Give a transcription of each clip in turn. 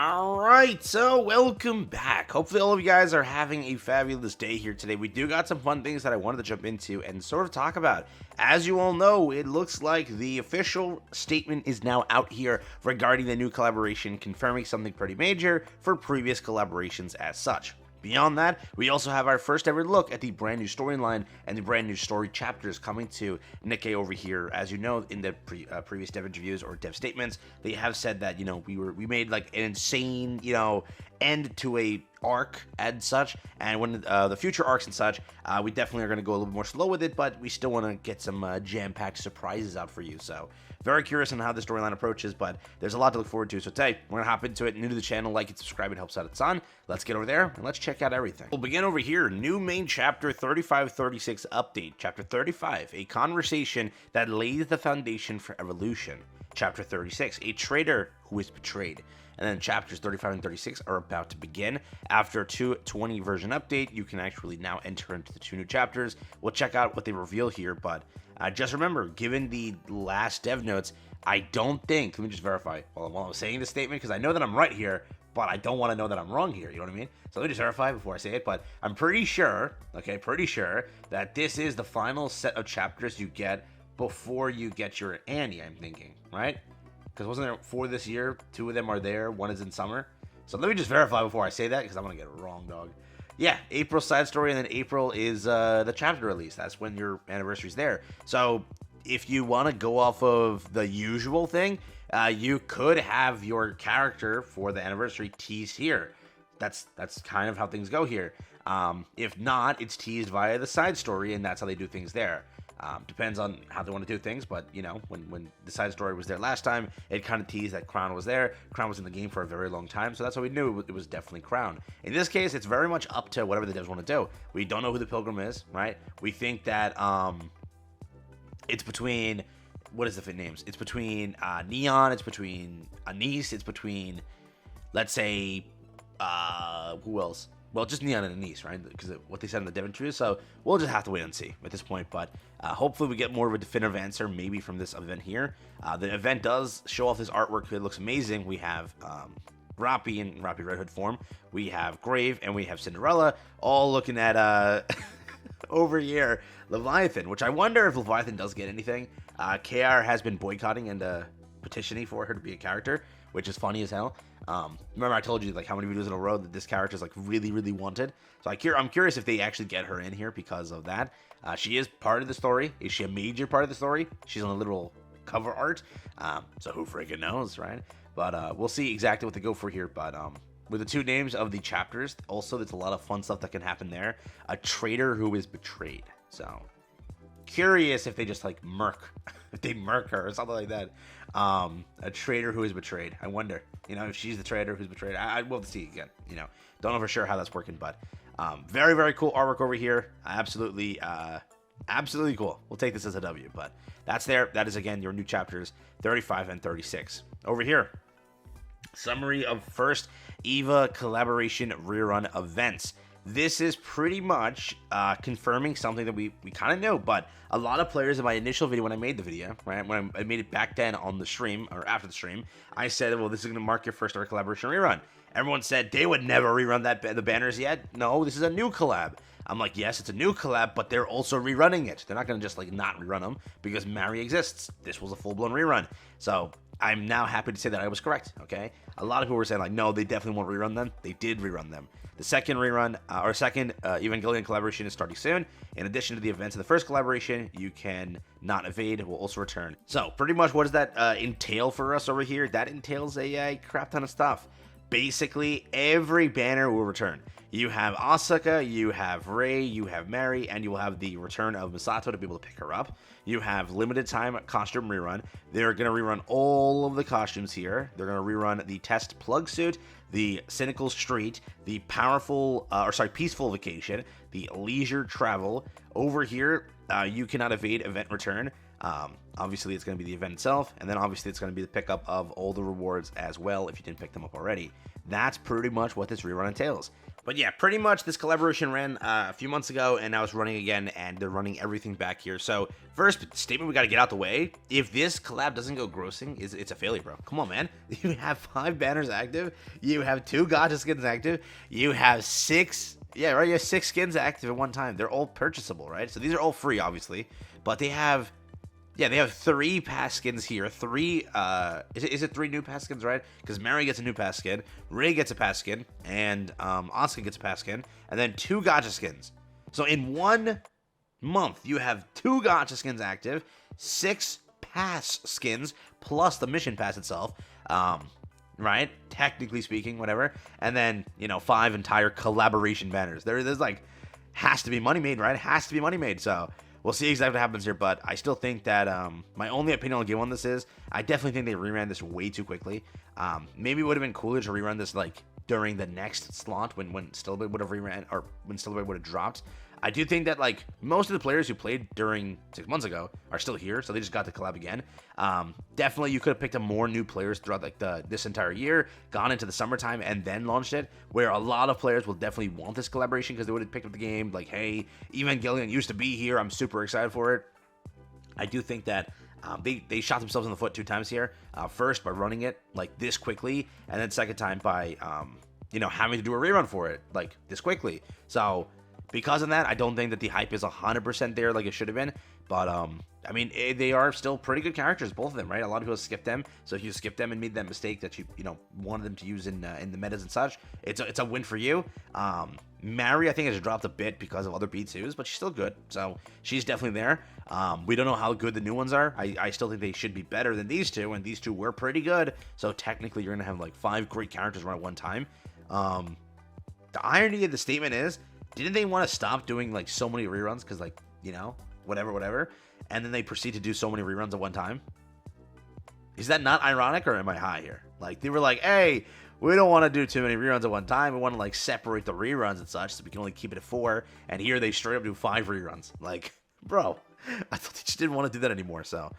Alright, so welcome back. Hopefully all of you guys are having a fabulous day here today. We do got some fun things that I wanted to jump into and sort of talk about. As you all know, it looks like the official statement is now out here regarding the new collaboration, confirming something pretty major for previous collaborations as such. Beyond that, we also have our first ever look at the brand new storyline and the brand new story chapters coming to Nikke over here. As you know, in the previous dev interviews or dev statements, they have said that, we made like an insane, end to a arc and such, and when the future arcs and such, we definitely are going to go a little bit more slow with it, but we still want to get some jam-packed surprises out for you. So very curious on how the storyline approaches, but there's a lot to look forward to. So today we're gonna hop into it. New to the channel, like and subscribe, it helps out a ton. Let's get over there and let's check out everything. We'll begin over here. New main chapter 3536 update. Chapter 35, a conversation that lays the foundation for evolution. Chapter 36, a traitor who is betrayed. And then chapters 35 and 36 are about to begin. After a 2.20 version update, you can actually now enter into the two new chapters. We'll check out what they reveal here, but just remember, given the last dev notes, I don't think, let me just verify while I'm saying this statement, because I know that I'm right here, but I don't want to know that I'm wrong here, you know what I mean? So let me just verify before I say it, but I'm pretty sure, that this is the final set of chapters you get before you get your Annie, I'm thinking, right? Because wasn't there 4 this year? 2 of them are there, 1 is in summer. So let me just verify before I say that, because I'm going to get it wrong, dog. Yeah, April side story, and then April is the chapter release. That's when your anniversary's there. So if you want to go off of the usual thing, you could have your character for the anniversary teased here. That's kind of how things go here. If not, it's teased via the side story, and that's how they do things there. Depends on how they want to do things, but when the side story was there last time, it kind of teased that Crown was there. Crown was in the game for a very long time, so that's how we knew it was definitely Crown. In this case, it's very much up to whatever the devs want to do. We don't know who the Pilgrim is, right? We think that it's between, what is the fit names? It's between Neon, it's between Anise, it's between, let's say, who else? Well, just Neon and Anise, right? Because what they said in the dev interview. So we'll just have to wait and see at this point. But hopefully we get more of a definitive answer, maybe from this event here. The event does show off this artwork. It looks amazing. We have Rappi in Rappi Red Hood form. We have Grave, and we have Cinderella, all looking at over here Leviathan, which I wonder if Leviathan does get anything. KR has been boycotting and petitioning for her to be a character, which is funny as hell. Remember I told you like how many videos in a row that this character is like really wanted. So I'm curious if they actually get her in here because of that. She is part of the story. Is she a major part of the story? She's on a literal cover art. So who freaking knows, right? But we'll see exactly what they go for here. But with the 2 names of the chapters, also there's a lot of fun stuff that can happen there. A traitor who is betrayed. So curious if they just like if they murk her or something like that. A traitor who is betrayed. I wonder, if she's the traitor who's betrayed. I'd love to see again. Don't know for sure how that's working, but very cool artwork over here. Absolutely cool. We'll take this as a W, but that's there. That is again your new chapters 35 and 36. Over here, summary of first EVA collaboration rerun events. This is pretty much confirming something that we kind of know, but a lot of players in my initial video, when I made the video, right, when I made it back then on the stream, or after the stream, I said, well, this is going to mark your first ever collaboration rerun. Everyone said they would never rerun the banners yet. No, this is a new collab. I'm like, yes, it's a new collab, but they're also rerunning it. They're not going to just, like, not rerun them, because Mary exists. This was a full-blown rerun. So I'm now happy to say that I was correct, okay? A lot of people were saying, like, no, they definitely won't rerun them. They did rerun them. The second rerun, or second Evangelion collaboration is starting soon. In addition to the events of the first collaboration, you can not evade will also return. So, pretty much what does that entail for us over here? That entails a crap ton of stuff. Basically, every banner will return. You have Asuka, you have Rei, you have Mary, and you will have the return of Misato to be able to pick her up. You have limited time costume rerun. They're going to rerun all of the costumes here. They're going to rerun the test plug suit, the cynical street, the peaceful vacation, the leisure travel. Over here, you cannot evade event return. Obviously, it's going to be the event itself, and then obviously it's going to be the pickup of all the rewards as well if you didn't pick them up already. That's pretty much what this rerun entails. But yeah, pretty much this collaboration ran a few months ago, and now it's running again, and they're running everything back here. So first statement we got to get out the way: if this collab doesn't go grossing, it's a failure, bro. Come on, man. You have 5 banners active, you have 2 gacha skins active, you have 6. Yeah, right. You have 6 skins active at one time. They're all purchasable, right? So these are all free, obviously, but they have. Yeah, they have 3 pass skins here. 3, is it 3 new pass skins, right? Because Mary gets a new pass skin, Ray gets a pass skin, and Asuka gets a pass skin, and then 2 gacha skins. So in 1 month, you have 2 gacha skins active, 6 pass skins, plus the mission pass itself, right? Technically speaking, whatever. And then, 5 entire collaboration banners. There's like, has to be money made, right? Has to be money made, so... We'll see exactly what happens here, but I still think that my only opinion I'll give on this is I definitely think they reran this way too quickly. Maybe it would have been cooler to rerun this like during the next slot when Stillblade would have reran, or when Stillblade would have dropped. I do think that like most of the players who played during 6 months ago are still here, so they just got the collab again. Definitely you could have picked up more new players throughout like this entire year, gone into the summertime, and then launched it, where a lot of players will definitely want this collaboration because they would have picked up the game. Like, hey, Evangelion used to be here, I'm super excited for it. I do think that they shot themselves in the foot 2 times here. First by running it like this quickly, and then second time by having to do a rerun for it like this quickly. So because of that, I don't think that the hype is 100% there like it should have been. But, I mean, they are still pretty good characters, both of them, right? A lot of people skip them. So if you skip them and made that mistake that you wanted them to use in the metas and such, it's a win for you. Mary, I think, has dropped a bit because of other B2s, but she's still good. So she's definitely there. We don't know how good the new ones are. I still think they should be better than these 2, and these 2 were pretty good. So technically, you're going to have like 5 great characters run at one time. The irony of the statement is, didn't they want to stop doing like so many reruns because like whatever, and then they proceed to do so many reruns at one time? Is that not ironic, or am I high here? Like they were like, hey, we don't want to do too many reruns at one time, we want to like separate the reruns and such so we can only keep it at 4, and here they straight up do 5 reruns. Like, bro, I thought they just didn't want to do that anymore. So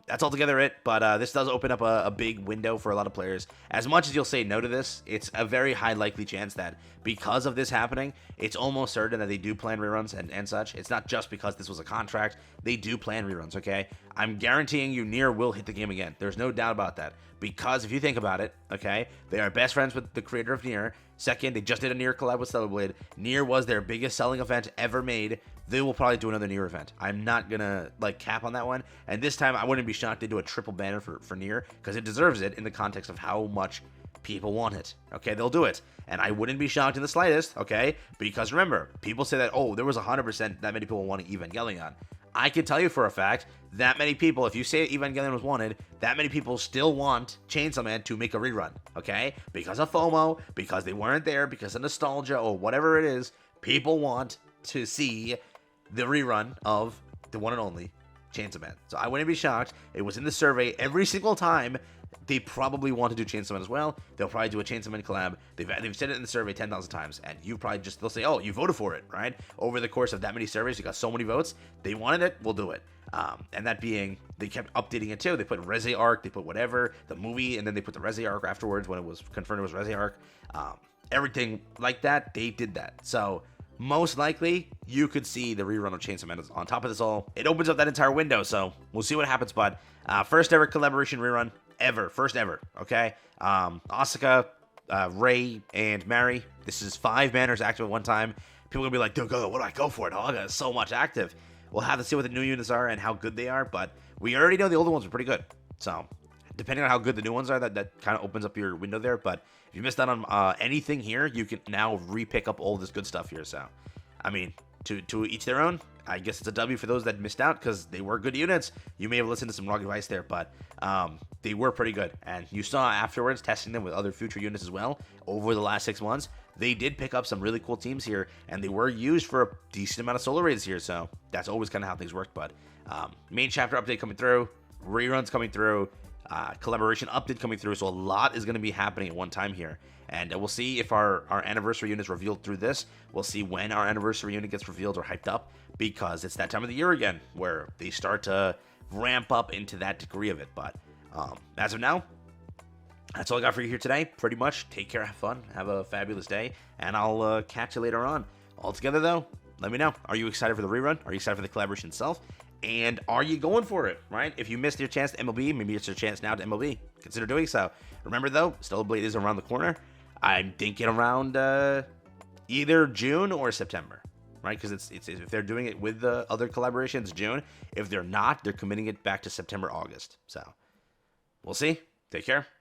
that's altogether it, but this does open up a big window for a lot of players. As much as you'll say no to this, it's a very high likely chance that because of this happening, it's almost certain that they do plan reruns and such. It's not just because this was a contract. They do plan reruns, okay? I'm guaranteeing you Nier will hit the game again. There's no doubt about that. Because if you think about it, okay, they are best friends with the creator of Nier. Second, they just did a Nier collab with Stillblade. Nier was their biggest selling event ever made. They will probably do another Nier event. I'm not gonna like cap on that one. And this time, I wouldn't be shocked they do a triple banner for Nier, because it deserves it in the context of how much people want it. Okay, they'll do it. And I wouldn't be shocked in the slightest, okay? Because remember, people say that, oh, there was 100% that many people wanting Evangelion. I can tell you for a fact, that many people, if you say Evangelion was wanted, that many people still want Chainsaw Man to make a rerun, okay? Because of FOMO, because they weren't there, because of nostalgia, or whatever it is, people want to see the rerun of the one and only Chainsaw Man. So I wouldn't be shocked. It was in the survey every single time. They probably want to do Chainsaw Man as well. They'll probably do a Chainsaw Man collab. They've said it in the survey 10,000 times, and you probably they'll say, oh, you voted for it, right? Over the course of that many surveys, you got so many votes. They wanted it, we'll do it. And that being, they kept updating it too. They put Reze arc, they put whatever, the movie, and then they put the Reze arc afterwards when it was confirmed it was Reze arc. Everything like that, they did that. So most likely, you could see the rerun of Chainsaw Man on top of this all. It opens up that entire window, so we'll see what happens, bud. First ever collaboration rerun ever. First ever, okay? Asuka, Ray, and Mary. This is 5 banners active at one time. People are going to be like, dude, what do I go for? Dog, it's so much active. We'll have to see what the new units are and how good they are, but we already know the older ones are pretty good. So, depending on how good the new ones are, that kind of opens up your window there, but if you missed out on anything here, you can now re-pick up all this good stuff here. So, I mean, to each their own. I guess it's a W for those that missed out because they were good units. You may have listened to some wrong advice there, but they were pretty good. And you saw afterwards, testing them with other future units as well over the last 6 months, they did pick up some really cool teams here, and they were used for a decent amount of solo raids here. So that's always kind of how things work. But main chapter update coming through, reruns coming through, collaboration update coming through, so a lot is going to be happening at one time here, and we'll see if our anniversary unit is revealed through this. We'll see when our anniversary unit gets revealed or hyped up, because it's that time of the year again where they start to ramp up into that degree of it. But as of now, that's all I got for you here today. Pretty much, take care, have fun, have a fabulous day, and I'll catch you later on. Altogether, though, let me know. Are you excited for the rerun? Are you excited for the collaboration itself? And are you going for it, right? If you missed your chance to MLB, maybe it's your chance now to MLB. Consider doing so. Remember, though, Stellar Blade is around the corner. I'm thinking around either June or September, right? Because it's if they're doing it with the other collaborations, June. If they're not, they're committing it back to September, August. So we'll see. Take care.